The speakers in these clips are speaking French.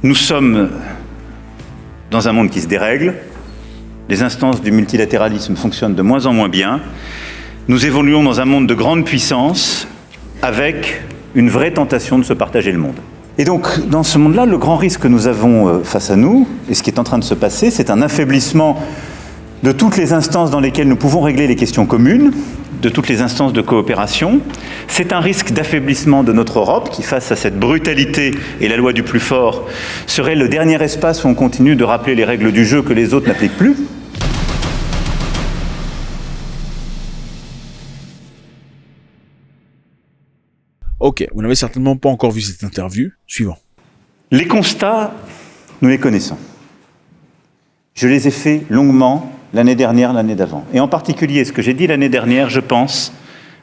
Nous sommes dans un monde qui se dérègle, les instances du multilatéralisme fonctionnent de moins en moins bien, nous évoluons dans un monde de grande puissance avec une vraie tentation de se partager le monde. Et donc, dans ce monde-là, le grand risque que nous avons face à nous, et ce qui est en train de se passer, c'est un affaiblissement de toutes les instances dans lesquelles nous pouvons régler les questions communes, de toutes les instances de coopération. C'est un risque d'affaiblissement de notre Europe qui, face à cette brutalité et la loi du plus fort, serait le dernier espace où on continue de rappeler les règles du jeu que les autres n'appliquent plus. Ok, vous n'avez certainement pas encore vu cette interview. Suivant. Les constats, nous les connaissons. Je les ai faits longuement l'année dernière, l'année d'avant. Et en particulier, ce que j'ai dit l'année dernière, je pense,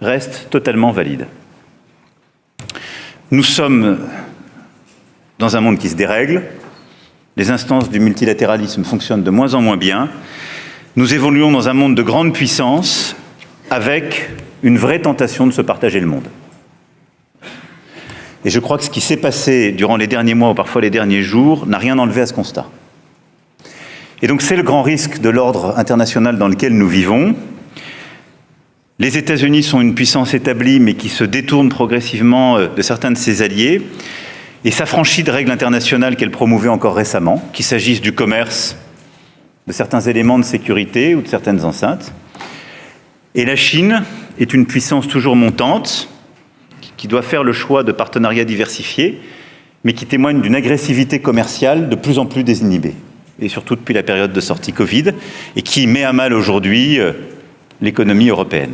reste totalement valide. Nous sommes dans un monde qui se dérègle, les instances du multilatéralisme fonctionnent de moins en moins bien, nous évoluons dans un monde de grande puissance avec une vraie tentation de se partager le monde. Et je crois que ce qui s'est passé durant les derniers mois ou parfois les derniers jours n'a rien enlevé à ce constat. Et donc c'est le grand risque de l'ordre international dans lequel nous vivons. Les États-Unis sont une puissance établie mais qui se détourne progressivement de certains de ses alliés et s'affranchit de règles internationales qu'elle promouvait encore récemment, qu'il s'agisse du commerce, de certains éléments de sécurité ou de certaines enceintes. Et la Chine est une puissance toujours montante qui doit faire le choix de partenariats diversifiés mais qui témoigne d'une agressivité commerciale de plus en plus désinhibée. Et surtout depuis la période de sortie Covid, et qui met à mal aujourd'hui l'économie européenne.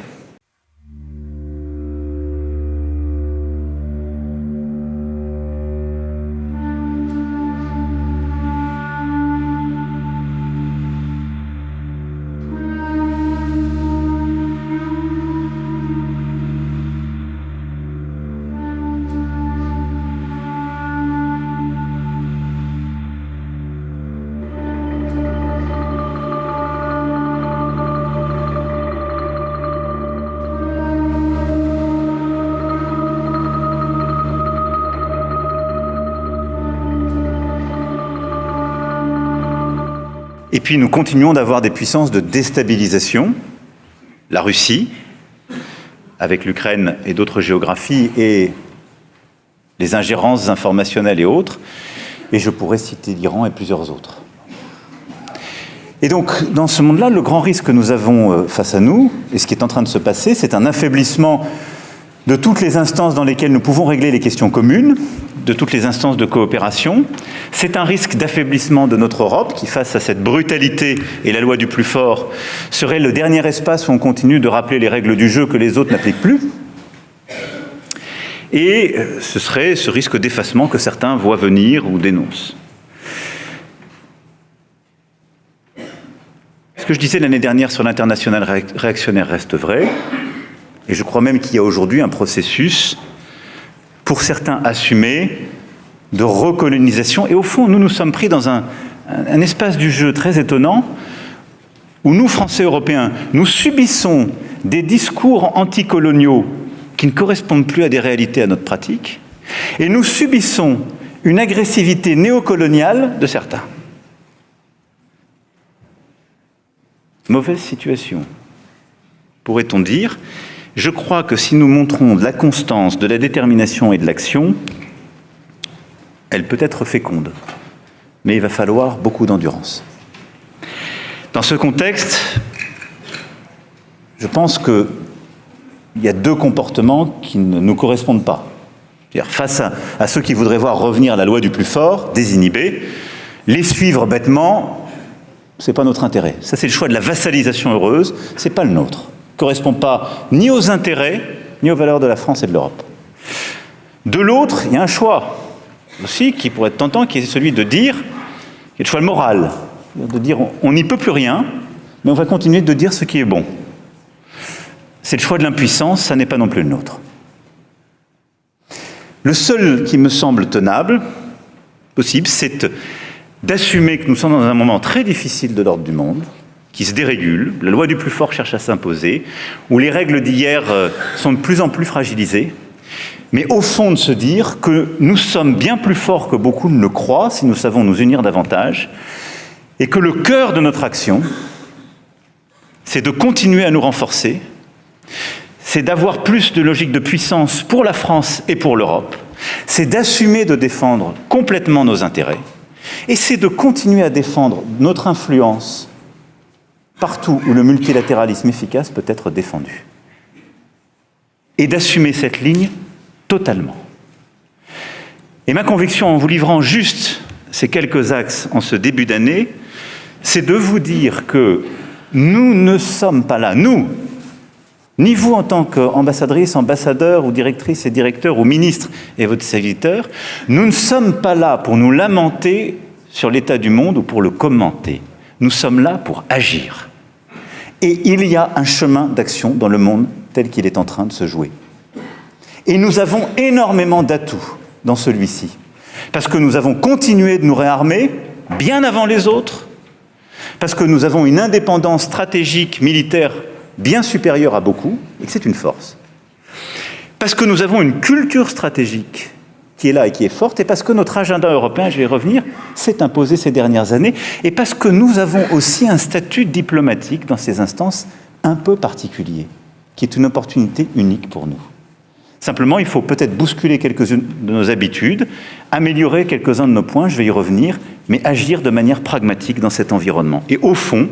Et puis nous continuons d'avoir des puissances de déstabilisation. La Russie, avec l'Ukraine et d'autres géographies, et les ingérences informationnelles et autres. Et je pourrais citer l'Iran et plusieurs autres. Et donc, dans ce monde-là, le grand risque que nous avons face à nous, et ce qui est en train de se passer, c'est un affaiblissement de toutes les instances dans lesquelles nous pouvons régler les questions communes, de toutes les instances de coopération. C'est un risque d'affaiblissement de notre Europe qui, face à cette brutalité et la loi du plus fort, serait le dernier espace où on continue de rappeler les règles du jeu que les autres n'appliquent plus. Et ce serait ce risque d'effacement que certains voient venir ou dénoncent. Ce que je disais l'année dernière sur l'international réactionnaire reste vrai, et je crois même qu'il y a aujourd'hui un processus pour certains assumés, de recolonisation. Et au fond, nous sommes pris dans un espace du jeu très étonnant, où nous, Français européens, nous subissons des discours anticoloniaux qui ne correspondent plus à des réalités, à notre pratique, et nous subissons une agressivité néocoloniale de certains. Mauvaise situation, pourrait-on dire. Je crois que si nous montrons de la constance, de la détermination et de l'action, elle peut être féconde, mais il va falloir beaucoup d'endurance. Dans ce contexte, je pense qu'il y a deux comportements qui ne nous correspondent pas. C'est-à-dire, face à ceux qui voudraient voir revenir la loi du plus fort, désinhibée, les suivre bêtement, ce n'est pas notre intérêt. Ça, c'est le choix de la vassalisation heureuse, ce n'est pas le nôtre. Ne correspond pas ni aux intérêts, ni aux valeurs de la France et de l'Europe. De l'autre, il y a un choix aussi qui pourrait être tentant, qui est celui de dire, qui est le choix moral, de dire on n'y peut plus rien, mais on va continuer de dire ce qui est bon. C'est le choix de l'impuissance, ça n'est pas non plus le nôtre. Le seul qui me semble tenable, possible, c'est d'assumer que nous sommes dans un moment très difficile de l'ordre du monde, qui se dérégule, la loi du plus fort cherche à s'imposer, où les règles d'hier sont de plus en plus fragilisées, mais au fond de se dire que nous sommes bien plus forts que beaucoup ne le croient si nous savons nous unir davantage, et que le cœur de notre action, c'est de continuer à nous renforcer, c'est d'avoir plus de logique de puissance pour la France et pour l'Europe, c'est d'assumer de défendre complètement nos intérêts, et c'est de continuer à défendre notre influence partout où le multilatéralisme efficace peut être défendu. Et d'assumer cette ligne totalement. Et ma conviction en vous livrant juste ces quelques axes en ce début d'année, c'est de vous dire que nous ne sommes pas là, nous, ni vous en tant qu'ambassadrice, ambassadeur ou directrice et directeur ou ministre et votre serviteur, nous ne sommes pas là pour nous lamenter sur l'état du monde ou pour le commenter. Nous sommes là pour agir. Et il y a un chemin d'action dans le monde tel qu'il est en train de se jouer. Et nous avons énormément d'atouts dans celui-ci. Parce que nous avons continué de nous réarmer bien avant les autres, parce que nous avons une indépendance stratégique militaire bien supérieure à beaucoup, et que c'est une force. Parce que nous avons une culture stratégique qui est là et qui est forte, et parce que notre agenda européen, je vais y revenir, s'est imposé ces dernières années, et parce que nous avons aussi un statut diplomatique dans ces instances un peu particulier, qui est une opportunité unique pour nous. Simplement, il faut peut-être bousculer quelques-unes de nos habitudes, améliorer quelques-uns de nos points, je vais y revenir, mais agir de manière pragmatique dans cet environnement. Et au fond,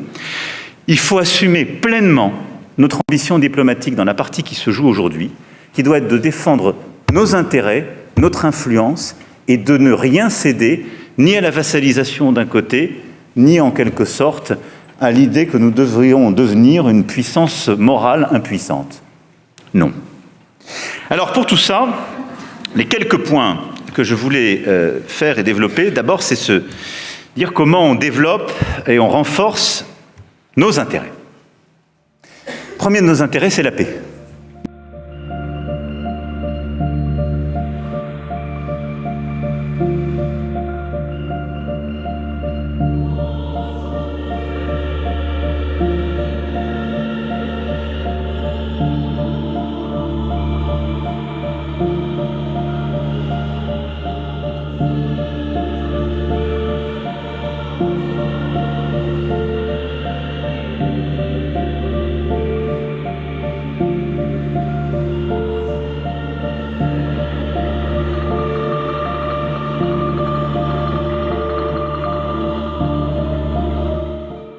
il faut assumer pleinement notre ambition diplomatique dans la partie qui se joue aujourd'hui, qui doit être de défendre nos intérêts, notre influence, et de ne rien céder, ni à la vassalisation d'un côté, ni en quelque sorte à l'idée que nous devrions devenir une puissance morale impuissante. Non. Alors pour tout ça, les quelques points que je voulais faire et développer, d'abord c'est se dire comment on développe et on renforce nos intérêts. Premier de nos intérêts, c'est la paix.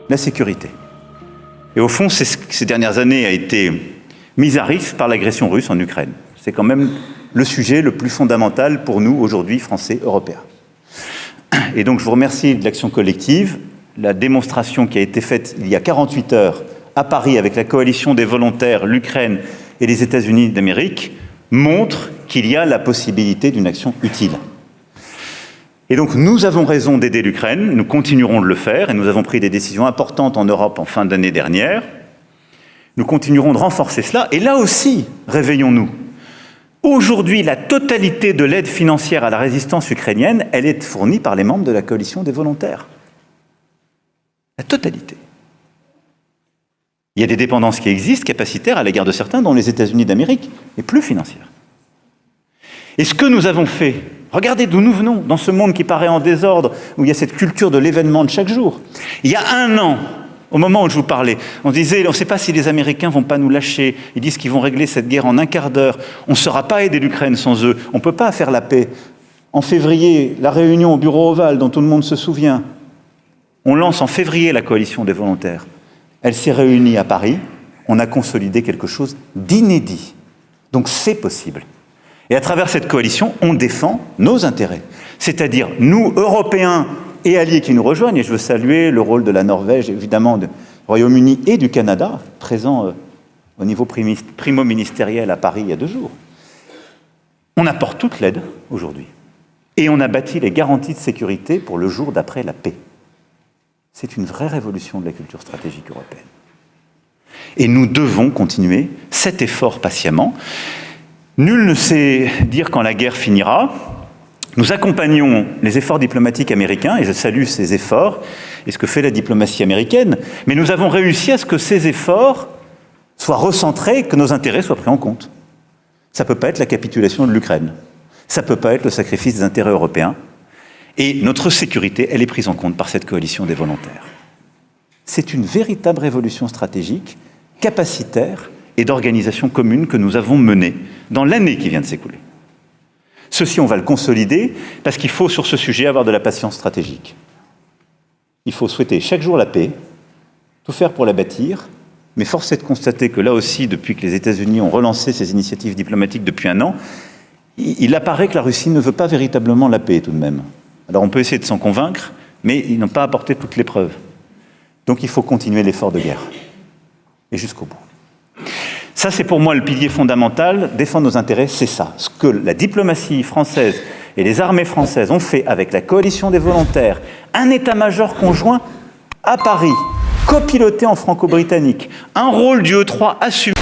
La sécurité. Et au fond, c'est ce qui, ces dernières années, a été mis à risque par l'agression russe en Ukraine. C'est quand même le sujet le plus fondamental pour nous, aujourd'hui, Français, Européens. Et donc, je vous remercie de l'action collective. La démonstration qui a été faite il y a 48 heures à Paris avec la coalition des volontaires, l'Ukraine et les États-Unis d'Amérique montre qu'il y a la possibilité d'une action utile. Et donc, nous avons raison d'aider l'Ukraine, nous continuerons de le faire, et nous avons pris des décisions importantes en Europe en fin d'année dernière. Nous continuerons de renforcer cela, et là aussi, réveillons-nous. Aujourd'hui, la totalité de l'aide financière à la résistance ukrainienne, elle est fournie par les membres de la coalition des volontaires. La totalité. Il y a des dépendances qui existent, capacitaires à l'égard de certains, dont les États-Unis d'Amérique, et plus financières. Et ce que nous avons fait, regardez d'où nous venons, dans ce monde qui paraît en désordre, où il y a cette culture de l'événement de chaque jour. Il y a un an, au moment où je vous parlais, on disait, on ne sait pas si les Américains ne vont pas nous lâcher, ils disent qu'ils vont régler cette guerre en un quart d'heure, on ne saura pas aider l'Ukraine sans eux, on ne peut pas faire la paix. En février, la réunion au bureau ovale, dont tout le monde se souvient, on lance en février la coalition des volontaires. Elle s'est réunie à Paris, on a consolidé quelque chose d'inédit. Donc c'est possible. Et à travers cette coalition, on défend nos intérêts. C'est-à-dire, nous, Européens et alliés qui nous rejoignent, et je veux saluer le rôle de la Norvège, évidemment, du Royaume-Uni et du Canada, présents au niveau primo-ministériel à Paris il y a 2 jours. On apporte toute l'aide aujourd'hui. Et on a bâti les garanties de sécurité pour le jour d'après la paix. C'est une vraie révolution de la culture stratégique européenne. Et nous devons continuer cet effort patiemment. Nul ne sait dire quand la guerre finira. Nous accompagnons les efforts diplomatiques américains, et je salue ces efforts et ce que fait la diplomatie américaine, mais nous avons réussi à ce que ces efforts soient recentrés, que nos intérêts soient pris en compte. Ça ne peut pas être la capitulation de l'Ukraine. Ça ne peut pas être le sacrifice des intérêts européens. Et notre sécurité, elle est prise en compte par cette coalition des volontaires. C'est une véritable révolution stratégique, capacitaire et d'organisation commune que nous avons menée dans l'année qui vient de s'écouler. Ceci, on va le consolider parce qu'il faut, sur ce sujet, avoir de la patience stratégique. Il faut souhaiter chaque jour la paix, tout faire pour la bâtir, mais force est de constater que là aussi, depuis que les États-Unis ont relancé ces initiatives diplomatiques depuis un an, il apparaît que la Russie ne veut pas véritablement la paix tout de même. Alors on peut essayer de s'en convaincre, mais ils n'ont pas apporté toutes les preuves. Donc il faut continuer l'effort de guerre, et jusqu'au bout. Ça, c'est pour moi le pilier fondamental. Défendre nos intérêts, c'est ça. Ce que la diplomatie française et les armées françaises ont fait avec la coalition des volontaires, un état-major conjoint à Paris, copiloté en franco-britannique, un rôle du E3 assumé.